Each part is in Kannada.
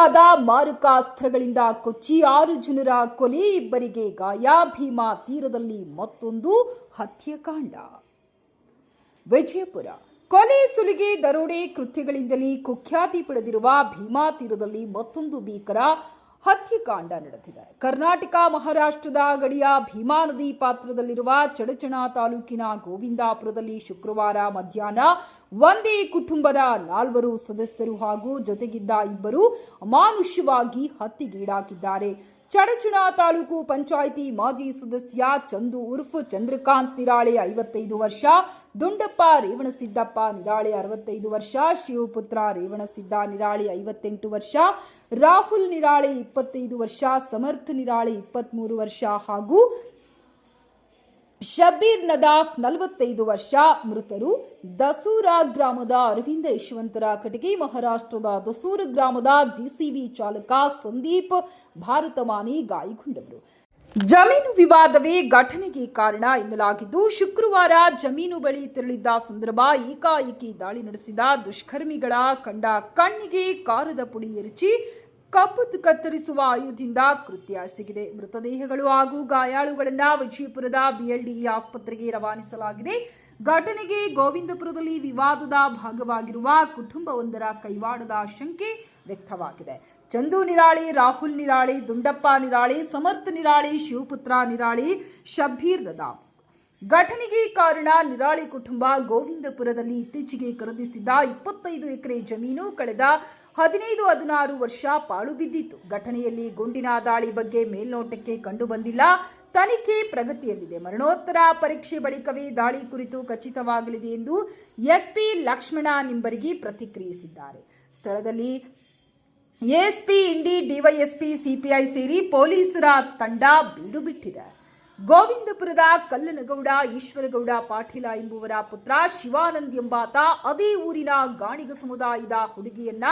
ಶುಕ್ರವಾರ ಮಾರಕಾಸ್ತ್ರಗಳಿಂದ ಕೊಚ್ಚಿ 6 ಜನರ ಕೊಲೆ, ಇಬ್ಬರಿಗೆ ಗಾಯ. ಭೀಮಾ ತೀರದಲ್ಲಿ ಮತ್ತೊಂದು ಹತ್ಯಾಕಾಂಡ. ವಿಜಯಪುರ ಕೊಲೆ, ಸುಲಿಗೆ, ದರೋಡೆ ಕೃತ್ಯಗಳಿಂದಲೇ ಕುಖ್ಯಾತಿ ಪಡೆದಿರುವ ಭೀಮಾ ತೀರದಲ್ಲಿ ಮತ್ತೊಂದು ಭೀಕರ ಹತ್ಯಾಕಾಂಡ ನಡೆದಿದೆ. ಕರ್ನಾಟಕ ಮಹಾರಾಷ್ಟ್ರದ ಗಡಿಯ ಭೀಮಾ ನದಿ ಪಾತ್ರದಲ್ಲಿರುವ ಚಡಚಣ ತಾಲೂಕಿನ ಗೋವಿಂದಾಪುರದಲ್ಲಿ ಶುಕ್ರವಾರ ಮಧ್ಯಾಹ್ನ ಒಂದೇ ಕುಟುಂಬದ 4 ಸದಸ್ಯರು ಹಾಗೂ ಜೊತೆಗಿದ್ದ 2 ಅಮಾನುಷ್ಯವಾಗಿ ಹತ್ಯೆಗೀಡಾಗಿದ್ದಾರೆ. ಚಡಚಣ ತಾಲೂಕು ಪಂಚಾಯಿತಿ ಮಾಜಿ ಸದಸ್ಯ ಚಂದು ಉರ್ಫ್ ಚಂದ್ರಕಾಂತ್ ನಿರಾಳೆ 55 ವರ್ಷ, ದುಂಡಪ್ಪ ರೇವಣಸಿದ್ದಪ್ಪ ನಿರಾಳೆ 65 ವರ್ಷ, ಶಿವಪುತ್ರ ರೇವಣಸಿದ್ದ ನಿರಾಳೆ 58 ವರ್ಷ, ರಾಹುಲ್ ನಿರಾಳೆ 25 ವರ್ಷ, ಸಮರ್ಥ ನಿರಾಳೆ 23 ವರ್ಷ ಹಾಗೂ ಶಬೀರ್ ನದಾಫ್ 45 ವರ್ಷ. ಮೃತರು ದಸೂರ ಗ್ರಾಮದ ಅರವಿಂದ ಯಶವಂತರ ಕಟಗಿ, ಮಹಾರಾಷ್ಟ್ರದ ದಸೂರ ಗ್ರಾಮದ ಜಿಸಿಬಿ ಚಾಲಕ ಸಂದೀಪ್ ಭಾರತಮಾನಿ ಗಾಯಗೊಂಡವರು. ಜಮೀನು ವಿವಾದವೇ ಘಟನೆಗೆ ಕಾರಣ ಎನ್ನಲಾಗಿದ್ದು, ಶುಕ್ರವಾರ ಜಮೀನು ಬಳಿ ತೆರಳಿದ್ದ ಸಂದರ್ಭ ಏಕಾಏಕಿ ದಾಳಿ ನಡೆಸಿದ ದುಷ್ಕರ್ಮಿಗಳ ಕಂಡ ಕಣ್ಣಿಗೆ ಕಾರದ ಪುಡಿ ಎರಚಿ ಕಬ್ಬು ಕತ್ತರಿಸುವ ಆಯುಧದಿಂದ ಕೃತ್ಯ ಎಸಗಿದೆ. ಮೃತದೇಹಗಳು ಹಾಗೂ ಗಾಯಾಳುಗಳನ್ನು ವಿಜಯಪುರದ ಬಿಎಲ್ಡಿಇ ಆಸ್ಪತ್ರೆಗೆ ರವಾನಿಸಲಾಗಿದೆ. ಘಟನೆಗೆ ಗೋವಿಂದಪುರದಲ್ಲಿ ವಿವಾದದ ಭಾಗವಾಗಿರುವ ಕುಟುಂಬವೊಂದರ ಕೈವಾಡದ ಶಂಕೆ ವ್ಯಕ್ತವಾಗಿದೆ. ಚಂದು ನಿರಾಳಿ, ರಾಹುಲ್ ನಿರಾಳಿ, ದುಂಡಪ್ಪ ನಿರಾಳಿ, ಸಮರ್ಥ ನಿರಾಳಿ, ಶಿವಪುತ್ರ ನಿರಾಳಿ, ಶಬೀರ್ ನದಾಫ್. ಘಟನೆಗೆ ಕಾರಣ ನಿರಾಳಿ ಕುಟುಂಬ ಗೋವಿಂದಪುರದಲ್ಲಿ ಇತ್ತೀಚೆಗೆ ಖರೀದಿಸಿದ್ದ 25 ಎಕರೆ ಜಮೀನು ಕಳೆದ 15-16 ವರ್ಷ ಪಾಳು ಬಿದ್ದಿತ್ತು. ಘಟನೆಯಲ್ಲಿ ಗುಂಡಿನ ದಾಳಿ ಬಗ್ಗೆ ಮೇಲ್ನೋಟಕ್ಕೆ ಕಂಡು ಬಂದಿಲ್ಲ. ತನಿಖೆ ಪ್ರಗತಿಯಲ್ಲಿದೆ. ಮರಣೋತ್ತರ ಪರೀಕ್ಷೆ ಬಳಿಕವೇ ದಾಳಿ ಕುರಿತು ಖಚಿತವಾಗಲಿದೆ ಎಂದು ಎಸ್ಪಿ ಲಕ್ಷ್ಮಣ ನಿಂಬರಗಿ ಪ್ರತಿಕ್ರಿಯಿಸಿದ್ದಾರೆ. ಸ್ಥಳದಲ್ಲಿ ಎಎಸ್ಪಿ ಇಂಡಿ, ಡಿವೈಎಸ್ಪಿ, ಸಿಪಿಐ ಸೇರಿ ಪೊಲೀಸರ ತಂಡ ಬೀಡು ಬಿಟ್ಟಿದೆ. ಗೋವಿಂದಪುರದ ಕಲ್ಲನಗೌಡ ಈಶ್ವರಗೌಡ ಪಾಟೀಲ ಎಂಬುವರ ಪುತ್ರ ಶಿವಾನಂದ್ ಎಂಬಾತ ಅದೇ ಊರಿನ ಗಾಣಿಗ ಸಮುದಾಯದ ಹುಡುಗಿಯನ್ನ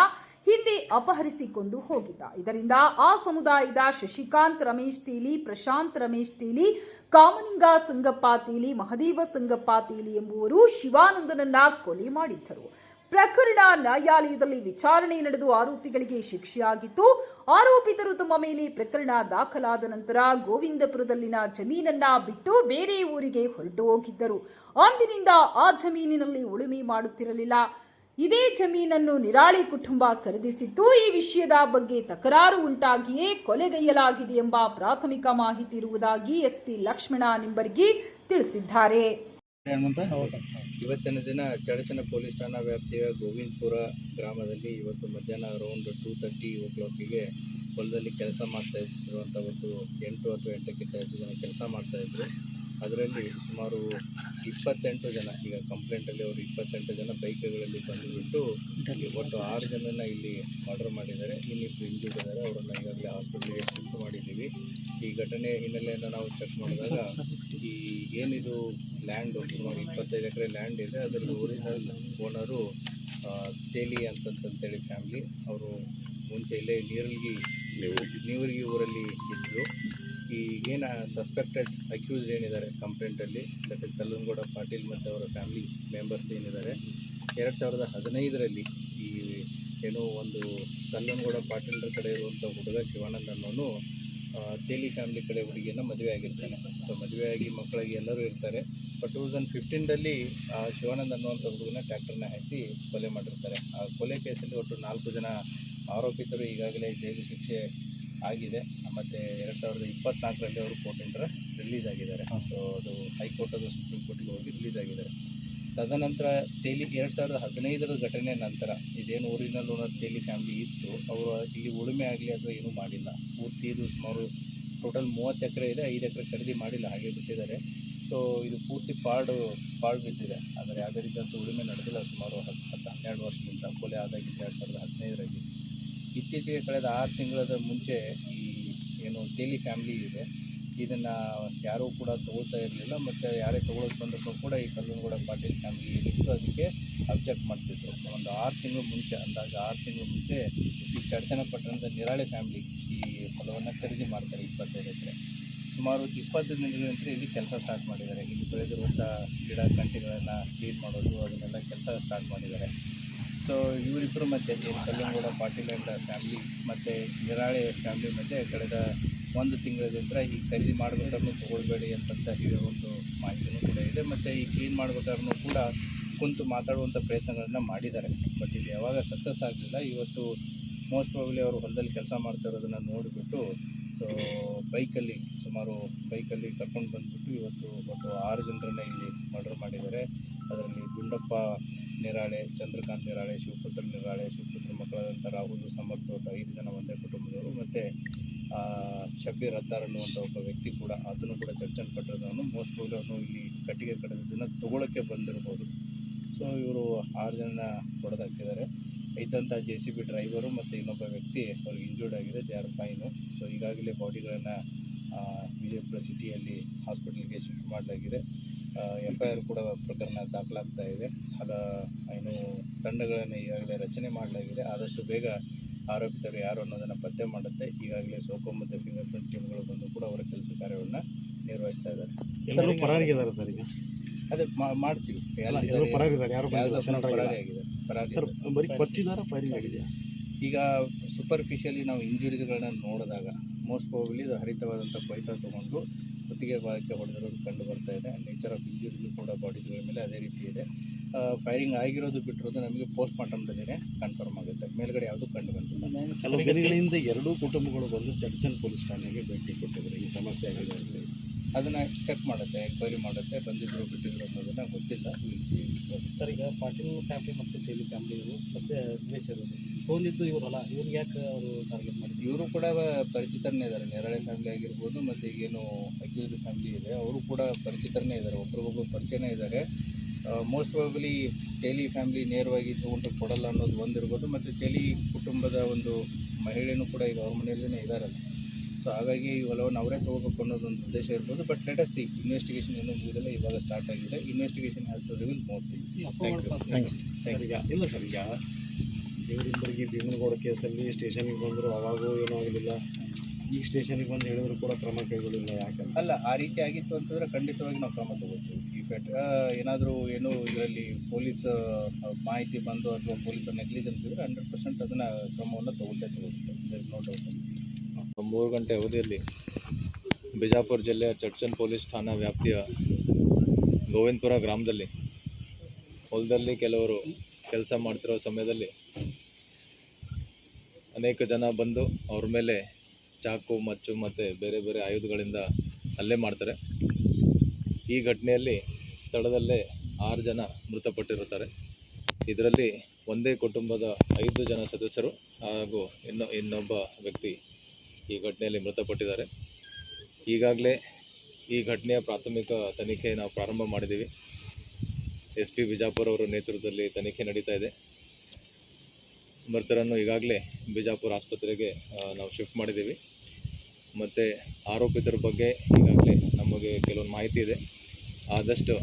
ಹಿಂದೆ ಅಪಹರಿಸಿಕೊಂಡು ಹೋಗಿದ್ದ. ಇದರಿಂದ ಆ ಸಮುದಾಯದ ಶಶಿಕಾಂತ್ ರಮೇಶ್ ತೇಲಿ, ಪ್ರಶಾಂತ್ ರಮೇಶ್ ತೇಲಿ, ಕಾಮನಿಂಗ ಸಂಗಪ್ಪ ತೇಲಿ, ಮಹದೇವ ಸಂಗಪ್ಪ ತೇಲಿ ಎಂಬುವರು ಶಿವಾನಂದನನ್ನ ಕೊಲೆ ಮಾಡಿದ್ದರು. ಪ್ರಕರಣ ನ್ಯಾಯಾಲಯದಲ್ಲಿ ವಿಚಾರಣೆ ನಡೆದು ಆರೋಪಿಗಳಿಗೆ ಶಿಕ್ಷೆಯಾಗಿತ್ತು. ಆರೋಪಿತರು ತಮ್ಮ ಮೇಲೆ ಪ್ರಕರಣ ದಾಖಲಾದ ನಂತರ ಗೋವಿಂದಪುರದಲ್ಲಿನ ಜಮೀನನ್ನ ಬಿಟ್ಟು ಬೇರೆ ಊರಿಗೆ ಹೊರಟು ಹೋಗಿದ್ದರು. ಅಂದಿನಿಂದ ಆ ಜಮೀನಿನಲ್ಲಿ ಉಳುಮೆ ಮಾಡುತ್ತಿರಲಿಲ್ಲ. ಇದೇ ಜಮೀನನ್ನು ನಿರಾಳಿ ಕುಟುಂಬ ಖರೀದಿಸಿತ್ತು. ಈ ವಿಷಯದ ಬಗ್ಗೆ ತಕರಾರು ಉಂಟಾಗಿಯೇ ಕೊಲೆಗೈಯಲಾಗಿದೆ ಎಂಬ ಪ್ರಾಥಮಿಕ ಮಾಹಿತಿ ಇರುವುದಾಗಿ ಎಸ್ಪಿ ಲಕ್ಷ್ಮಣ ನಿಂಬರ್ಗಿ ತಿಳಿಸಿದ್ದಾರೆ. ಇವತ್ತಿನ ದಿನ ಚಡಚಣ ಪೊಲೀಸ್ ಠಾಣಾ ವ್ಯಾಪ್ತಿಯ ಗೋವಿಂದಪುರ ಗ್ರಾಮದಲ್ಲಿ ಇವತ್ತು ಮಧ್ಯಾಹ್ನ ಅರೌಂಡ್ 2:30 o'clock ಹೊಲದಲ್ಲಿ ಕೆಲಸ ಮಾಡ್ತಾ ಇರುವಂಥ ಒಂದು 8 ಅಥವಾ 8ಕ್ಕಿಂತ ಹೆಚ್ಚು ಜನ ಕೆಲಸ ಮಾಡ್ತಾಯಿದ್ರು. ಅದರಲ್ಲಿ ಸುಮಾರು 28 ಜನ, ಈಗ ಕಂಪ್ಲೇಂಟಲ್ಲಿ ಅವರು 28 ಜನ ಬೈಕ್ಗಳಲ್ಲಿ ಬಂದುಬಿಟ್ಟು ಒಟ್ಟು 6 ಜನನ ಇಲ್ಲಿ ಮರ್ಡರ್ ಮಾಡಿದ್ದಾರೆ. ಇನ್ನಿಬ್ಬರು ಇಂಜೂರ್ಡ್ ಇದ್ದಾರೆ. ಅವರನ್ನು ಈಗಾಗಲೇ ಹಾಸ್ಪಿಟಲ್ಗೆ ಶಿಫ್ಟ್ ಮಾಡಿದ್ದೀವಿ. ಈ ಘಟನೆ ಹಿನ್ನೆಲೆಯನ್ನು ನಾವು ಚೆಕ್ ಮಾಡಿದಾಗ ಈ ಏನಿದು ಲ್ಯಾಂಡು ಸುಮಾರು 25 ಎಕರೆ ಲ್ಯಾಂಡ್ ಇದೆ. ಅದರಲ್ಲಿ ಒರಿಜಿನಲ್ ಓನರು ತೇಲಿ ಅಂತಂತೇಳಿ ಫ್ಯಾಮ್ಲಿ. ಅವರು ಮುಂಚೆ ಇಲ್ಲೇ ನೀವರ್ಗಿ ಊರಲ್ಲಿ ಇದ್ದರು. ಈ ಏನು ಸಸ್ಪೆಕ್ಟೆಡ್ ಅಕ್ಯೂಸ್ಡ್ ಏನಿದ್ದಾರೆ ಕಂಪ್ಲೇಂಟಲ್ಲಿ, ದಟ್ ಇಸ್ ಕಲ್ಲನಗೌಡ ಪಾಟೀಲ್ ಮತ್ತು ಅವರ ಫ್ಯಾಮಿಲಿ ಮೆಂಬರ್ಸ್ ಏನಿದ್ದಾರೆ, 2015ರಲ್ಲಿ ಈ ಏನೋ ಒಂದು ಕಲ್ಲನಗೌಡ ಪಾಟೀಲ್ರ ಕಡೆ ಇರುವಂಥ ಹುಡುಗ ಶಿವಾನಂದ್ ಅನ್ನೋನು ತೇಲಿ ಫ್ಯಾಮಿಲಿ ಕಡೆ ಹುಡುಗಿಯನ್ನು ಮದುವೆ ಆಗಿರ್ತಾನೆ. ಸೊ ಮದುವೆಯಾಗಿ ಮಕ್ಕಳಿಗೆ ಎಲ್ಲರೂ ಇರ್ತಾರೆ. ಬಟ್ 2015ರಲ್ಲಿ ಶಿವಾನಂದ್ ಅನ್ನುವಂಥ ಹುಡುಗನ ಟ್ರ್ಯಾಕ್ಟರ್ನ ಹಾಯಿಸಿ ಕೊಲೆ ಮಾಡಿರ್ತಾರೆ. ಆ ಕೊಲೆ ಕೇಸಲ್ಲಿ ಒಟ್ಟು 4 ಜನ ಆರೋಪಿತರು ಈಗಾಗಲೇ ಜೈಲು ಶಿಕ್ಷೆ ಆಗಿದೆ. ಮತ್ತು 2024ರಲ್ಲಿ ಅವರು ಕೋರ್ಟಿಂದ ರಿಲೀಸ್ ಆಗಿದ್ದಾರೆ. ಸೊ ಅದು ಹೈಕೋರ್ಟ್ ಅದು ಸುಪ್ರೀಂ ಕೋರ್ಟಿಗೆ ಹೋಗಿ ರಿಲೀಸ್ ಆಗಿದ್ದಾರೆ. ತದನಂತರ ತೇಲಿ 2015ರ ಘಟನೆ ನಂತರ ಇದೇನು ಒರಿಜಿನಲ್ ಓನರ್ ತೇಲಿ ಫ್ಯಾಮಿಲಿ ಇತ್ತು, ಅವರು ಇಲ್ಲಿ ಉಳುಮೆ ಆಗಲಿ ಅಥವಾ ಏನೂ ಮಾಡಿಲ್ಲ. ಪೂರ್ತಿ ಇದು ಸುಮಾರು ಟೋಟಲ್ 30 ಎಕರೆ ಇದೆ, 5 ಎಕರೆ ಖರೀದಿ ಮಾಡಿಲ್ಲ, ಹಾಗೆ ಬಿಟ್ಟಿದ್ದಾರೆ. ಸೊ ಇದು ಪೂರ್ತಿ ಪಾಳು ಬಿದ್ದಿದೆ. ಆದರೆ ಯಾವುದೇ ರೀತಿಯಂಥ ಉಳುಮೆ ನಡೆದಿಲ್ಲ ಸುಮಾರು 10-12 ವರ್ಷದಿಂದ. ಕೊಲೆ ಆದಾಗಿದ್ದು 2015ರಲ್ಲಿ. ಇತ್ತೀಚೆಗೆ ಕಳೆದ 6 ತಿಂಗಳ ಮುಂಚೆ ಈ ಏನು ತೇಲಿ ಫ್ಯಾಮಿಲಿ ಇದೆ, ಇದನ್ನು ಯಾರೂ ಕೂಡ ತೊಗೊಳ್ತಾ ಇರಲಿಲ್ಲ. ಮತ್ತು ಯಾರೇ ತೊಗೊಳೋದು ಬಂದರೂ ಕೂಡ ಈ ಕಲ್ಲನಗೌಡ ಪಾಟೀಲ್ ಫ್ಯಾಮಿಲಿ ಏನಿತ್ತು ಅದಕ್ಕೆ ಅಬ್ಜೆಕ್ಟ್ ಮಾಡ್ತಿದ್ರು. ಒಂದು 6 ತಿಂಗಳು ಮುಂಚೆ, ಅಂದಾಜು 6 ತಿಂಗಳು ಮುಂಚೆ ಈ ಚಡಚಣ ಪಟ್ಟಣದ ನಿರಾಳಿ ಫ್ಯಾಮಿಲಿ ಈ ಹೊಲವನ್ನು ಖರೀದಿ ಮಾಡ್ತಾರೆ 25 ಎಕರೆ. ಸುಮಾರು 20 ದಿನಗಳ ನಂತರ ಇಲ್ಲಿ ಕೆಲಸ ಸ್ಟಾರ್ಟ್ ಮಾಡಿದ್ದಾರೆ. ಇಲ್ಲಿ ಬೆಳೆದಿರುವಂಥ ಗಿಡ ಕಂಟಿಗಳನ್ನು ಕ್ಲೀನ್ ಮಾಡೋದು, ಅದನ್ನೆಲ್ಲ ಕೆಲಸ ಸ್ಟಾರ್ಟ್ ಮಾಡಿದ್ದಾರೆ. ಸೊ ಇವರಿಬ್ಬರ ಮಧ್ಯೆ ಏನು ಕಲ್ಲಂಗೌಡ ಪಾಟೀಲ್ ಅಂಡ್ ಫ್ಯಾಮ್ಲಿ ಮತ್ತು ನಿರಾಳೆ ಫ್ಯಾಮ್ಲಿ ಮಧ್ಯೆ ಕಳೆದ 1 ತಿಂಗಳಿಂದ ಈ ಖರೀದಿ ಮಾಡ್ಬೇಕಾದ್ರೂ ತೊಗೊಳ್ಬೇಡಿ ಅಂತಂತ ಹೇಳೋ ಒಂದು ಮಾಹಿತಿನೂ ಕೂಡ ಇದೆ. ಮತ್ತು ಈ ಕ್ಲೀನ್ ಮಾಡ್ಬೇಕಾದ್ರೂ ಕೂಡ ಕುಂತು ಮಾತಾಡುವಂಥ ಪ್ರಯತ್ನಗಳನ್ನ ಮಾಡಿದ್ದಾರೆ. ಬಟ್ ಇದು ಯಾವಾಗ ಸಕ್ಸಸ್ ಆಗಲಿಲ್ಲ. ಇವತ್ತು ಮೋಸ್ಟ್ ಪ್ರಾಬಬ್ಲಿ ಅವರು ಹೊಲದಲ್ಲಿ ಕೆಲಸ ಮಾಡ್ತಾ ಇರೋದನ್ನು ನೋಡಿಬಿಟ್ಟು ಸೊ ಬೈಕಲ್ಲಿ ಕರ್ಕೊಂಡು ಬಂದುಬಿಟ್ಟು ಇವತ್ತು ಒಟ್ಟು 6 ಜನರನ್ನು ಇಲ್ಲಿ ಮರ್ಡರ್ ಮಾಡಿದ್ದಾರೆ. ಅದರಲ್ಲಿ ಗುಂಡಪ್ಪ ನಿರಾಳೆ, ಚಂದ್ರಕಾಂತ್ ನಿರಾಳೆ, ಶಿವಪುತ್ರ ನಿರಾಳೆ, ಶಿವಪುತ್ರ ಮಕ್ಕಳಾದಂಥ ರಾಹುಲ್, ಸಮರ್ಥ 5 ಜನ ಒಂದೇ ಕುಟುಂಬದವರು. ಮತ್ತು ಶಬ್ಬೀರ್ ಅತ್ತಾರ್ ಅನ್ನುವಂಥ ಒಬ್ಬ ವ್ಯಕ್ತಿ ಕೂಡ, ಆತನು ಕೂಡ ಚರ್ಚನ್ ಪಟ್ಟದವನು. ಮೋಸ್ಟ್ ಪ್ರಾಬಬ್ಲಿ ಅವನು ಇಲ್ಲಿ ಕಟ್ಟಿಗೆ ಕಡಿದನ್ನು ತೊಗೊಳಕ್ಕೆ ಬಂದಿರ್ಬೋದು. ಸೊ ಇವರು 6 ಜನ ಹೊಡೆದಾಕಿದ್ದಾರೆ. ಇದ್ದಂಥ JCB ಡ್ರೈವರು ಮತ್ತು ಇನ್ನೊಬ್ಬ ವ್ಯಕ್ತಿ ಅವ್ರಿಗೆ ಇಂಜೂರ್ಡ್ ಆಗಿದೆ. They are fine. ಸೊ ಈಗಾಗಲೇ ಬಾಡಿಗಳನ್ನು ವಿಜಯಪುರ ಸಿಟಿಯಲ್ಲಿ ಹಾಸ್ಪಿಟಲ್ಗೆ ಶಿಫ್ಟ್ ಮಾಡಲಾಗಿದೆ. FIR ಕೂಡ ಪ್ರಕರಣ ದಾಖಲಾಗ್ತಾ ಇದೆ. ಏನು ತಂಡಗಳನ್ನು ಈಗಾಗಲೇ ರಚನೆ ಮಾಡಲಾಗಿದೆ. ಆದಷ್ಟು ಬೇಗ ಆರೋಪಿತರು ಯಾರು ಅನ್ನೋದನ್ನು ಪತ್ತೆ ಮಾಡುತ್ತೆ. ಈಗಾಗಲೇ ಸೋಕೋ ಮತ್ತು ಫಿಂಗರ್ ಪ್ರಿಂಟ್ ಟೀಮ್ಗಳು ಬಂದು ಕೂಡ ಅವರ ಕೆಲಸ ಕಾರ್ಯವನ್ನು ನಿರ್ವಹಿಸ್ತಾ ಇದ್ದಾರೆ. ಎಲ್ಲರೂ ಪರಾರಿಗಿದ್ದಾರೆ ಸರ್ ಈಗ? ಅದೇ ಮಾಡ್ತೀವಿ. ಪರಾರಿದ್ದಾರೆ, ಯಾರು ಪರಾರಿಯಾಗಿದೆ. ಸರ್ ಬರೀ ಕೊಚ್ಚಿದಾರ ಫೈರಿಂಗ್ ಆಗಿದೆಯಾ? ಈಗ ಸೂಪರ್ಫಿಷಿಯಲಿ ನಾವು ಇಂಜುರೀಸ್ಗಳನ್ನ ನೋಡಿದಾಗ ಮೋಸ್ಟ್ ಪ್ರಾಬಬ್ಲಿ ಇದು ಹರಿತವಾದಂಥ ಕೊಯ್ತ ತೊಗೊಂಡು ಕುತ್ತಿಗೆ ಭಾಗಕ್ಕೆ ಹೊಡೆದಿರೋದು ಕಂಡು ಬರ್ತಾ ಇದೆ. ನೇಚರ್ ಆಫ್ ಇಂಜುರೀಸು ಕೂಡ ಬಾಡೀಸ್ಗಳ ಮೇಲೆ ಅದೇ ರೀತಿ ಇದೆ. ಫೈರಿಂಗ್ ಆಗಿರೋದು ಬಿಟ್ಟಿರೋದು ನಮಗೆ ಪೋಸ್ಟ್ ಮಾರ್ಟಮ್ದಲ್ಲೇ ಕನ್ಫರ್ಮ್ ಆಗುತ್ತೆ. ಮೇಲ್ಗಡೆ ಯಾವುದೂ ಕಂಡು ಬಂದಿಲ್ಲ. ಕೆಲವು ದಿನಗಳಿಂದ ಎರಡೂ ಕುಟುಂಬಗಳು ಬಂದು ಚರ್ಚನ್ ಪೊಲೀಸ್ ಠಾಣೆಗೆ ಭೇಟಿ ಕೊಟ್ಟಿದ್ದಾರೆ. ಈ ಸಮಸ್ಯೆ ಆಗಿದೆ, ಅದನ್ನು ಚೆಕ್ ಮಾಡುತ್ತೆ, ಎಂಕ್ವೈರಿ ಮಾಡುತ್ತೆ. ಬಂದಿದ್ರು ಬಿಟ್ಟಿದ್ರು ಅನ್ನೋದನ್ನು ಗೊತ್ತಿಲ್ಲ. ಸರ್, ಈಗ ಪಾಟೀಲ್ ಫ್ಯಾಮಿಲಿ ಮತ್ತು ತೇಲಿ ಫ್ಯಾಮಿಲಿ ಮತ್ತೆ ದ್ವೇಷ ಇರೋದು ತೊಗೊಂಡಿದ್ದು ಇವರಲ್ಲ, ಇವ್ರಿಗೆ ಯಾಕೆ ಅವರು ಟಾರ್ಗೆಟ್ ಮಾಡಿದ್ರು? ಇವರು ಕೂಡ ಪರಿಚಿತರೇ ಇದ್ದಾರೆ. ನೆರಳೆ ಫ್ಯಾಮಿಲಿ ಆಗಿರ್ಬೋದು ಮತ್ತು ಈಗೇನು ಅಕ್ಯೂಸ್ಡ್ ಫ್ಯಾಮಿಲಿ ಇದೆ ಅವರು ಕೂಡ ಪರಿಚಿತರೇ ಇದ್ದಾರೆ. ಒಬ್ರಿಗೊಬ್ಬರು ಪರಿಚಯನೇ ಇದ್ದಾರೆ. ಮೋಸ್ಟ್ ಪ್ರಾಬಬ್ಲಿ ತೇಲಿ ಫ್ಯಾಮಿಲಿ ನೇರವಾಗಿ ತೊಗೊಂಡು ಕೊಡಲ್ಲ ಅನ್ನೋದು ಒಂದಿರ್ಬೋದು. ಮತ್ತು ತೇಲಿ ಕುಟುಂಬದ ಒಂದು ಮಹಿಳೆಯೂ ಕೂಡ ಈಗ ಅವ್ರ ಮನೆಯಲ್ಲೇ ಇದ್ದಾರಲ್ಲ. ಸೊ ಹಾಗಾಗಿ ಈ ಹೊಲವನ್ನು ಅವರೇ ತೊಗೋಬೇಕು ಅನ್ನೋದೊಂದು ಉದ್ದೇಶ ಇರ್ಬೋದು. But let us see, investigation ಇನ್ನೂ ಮುಗಿದಿಲ್ಲ, ಇವಾಗ ಸ್ಟಾರ್ಟ್ ಆಗಿದೆ. Investigation has to reveal more things. Sir ಈಗ ಇಲ್ಲ ಸರ್, ಈಗ ಇವರಿಬ್ಬರಿಗೆ ಭೀಮನಗೌಡ ಕೇಸಲ್ಲಿ ಸ್ಟೇಷನಿಗೆ ಬಂದರು, ಅವಾಗೂ ಏನೂ ಆಗಲಿಲ್ಲ. ಈಗ ಸ್ಟೇಷನಿಗೆ ಬಂದು ಹೇಳಿದ್ರು ಕೂಡ ಕ್ರಮ ಕೈಗೊಳ್ಳಿಲ್ಲ. ಯಾಕಂದ್ರೆ ಅಲ್ಲ, ಆ ರೀತಿ ಆಗಿತ್ತು ಅಂತಂದರೆ ಖಂಡಿತವಾಗಿ ನಾವು ಕ್ರಮ ತಗೋತೀವಿ. ಏನಾದರೂ ಏನು ಇದರಲ್ಲಿ ಪೊಲೀಸ್ ಮಾಹಿತಿ ಬಂದು ಅಥವಾ ಪೊಲೀಸರ ನೆಗ್ಲಿಜೆನ್ಸ್ ಇದ್ದರೆ 100% ಅದನ್ನು ಕ್ರಮವನ್ನು ತಗೊಳ್ಳುತ್ತೆ. No doubt. 3 ಗಂಟೆ ಅವಧಿಯಲ್ಲಿ ಬಿಜಾಪುರ ಜಿಲ್ಲೆಯ ಚರ್ಚನ್ ಪೊಲೀಸ್ ಠಾಣಾ ವ್ಯಾಪ್ತಿಯ ಗೋವಿಂದಪುರ ಗ್ರಾಮದಲ್ಲಿ ಹೊಲದಲ್ಲಿ ಕೆಲವರು ಕೆಲಸ ಮಾಡ್ತಿರೋ ಸಮಯದಲ್ಲಿ ಅನೇಕ ಜನ ಬಂದು ಅವ್ರ ಮೇಲೆ ಚಾಕು, ಮಚ್ಚು ಮತ್ತು ಬೇರೆ ಬೇರೆ ಆಯುಧಗಳಿಂದ ಹಲ್ಲೆ ಮಾಡ್ತಾರೆ. ಈ ಘಟನೆಯಲ್ಲಿ ಸ್ಥಳದಲ್ಲೇ 6 ಜನ ಮೃತಪಟ್ಟಿರುತ್ತಾರೆ. ಇದರಲ್ಲಿ ಒಂದೇ ಕುಟುಂಬದ 5 ಜನ ಸದಸ್ಯರು ಹಾಗೂ ಇನ್ನೊಬ್ಬ ವ್ಯಕ್ತಿ ಈ ಘಟನೆಯಲ್ಲಿ ಮೃತಪಟ್ಟಿದ್ದಾರೆ. ಈಗಾಗಲೇ ಈ ಘಟನೆಯ ಪ್ರಾಥಮಿಕ ತನಿಖೆ ನಾವು ಪ್ರಾರಂಭ ಮಾಡಿದ್ದೀವಿ. SP ಬಿಜಾಪುರ ಅವರ ನೇತೃತ್ವದಲ್ಲಿ ತನಿಖೆ ನಡೀತಾ ಇದೆ. ಮೃತರನ್ನು ಈಗಾಗಲೇ ಬಿಜಾಪುರ ಆಸ್ಪತ್ರೆಗೆ ನಾವು ಶಿಫ್ಟ್ ಮಾಡಿದ್ದೀವಿ. ಮತ್ತು ಆರೋಪಿತರ ಬಗ್ಗೆ ಈಗಾಗಲೇ ನಮಗೆ ಕೆಲವೊಂದು ಮಾಹಿತಿ ಇದೆ. ಆದಷ್ಟು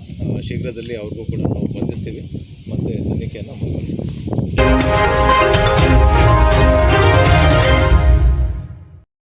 ಶೀಘ್ರದಲ್ಲಿ ಅವ್ರಿಗೂ ಕೂಡ ನಾವು ಬಂಧಿಸ್ತೀವಿ ಮತ್ತು ತನಿಖೆಯನ್ನು ಮುಂದುವರಿಸ್ತೀವಿ.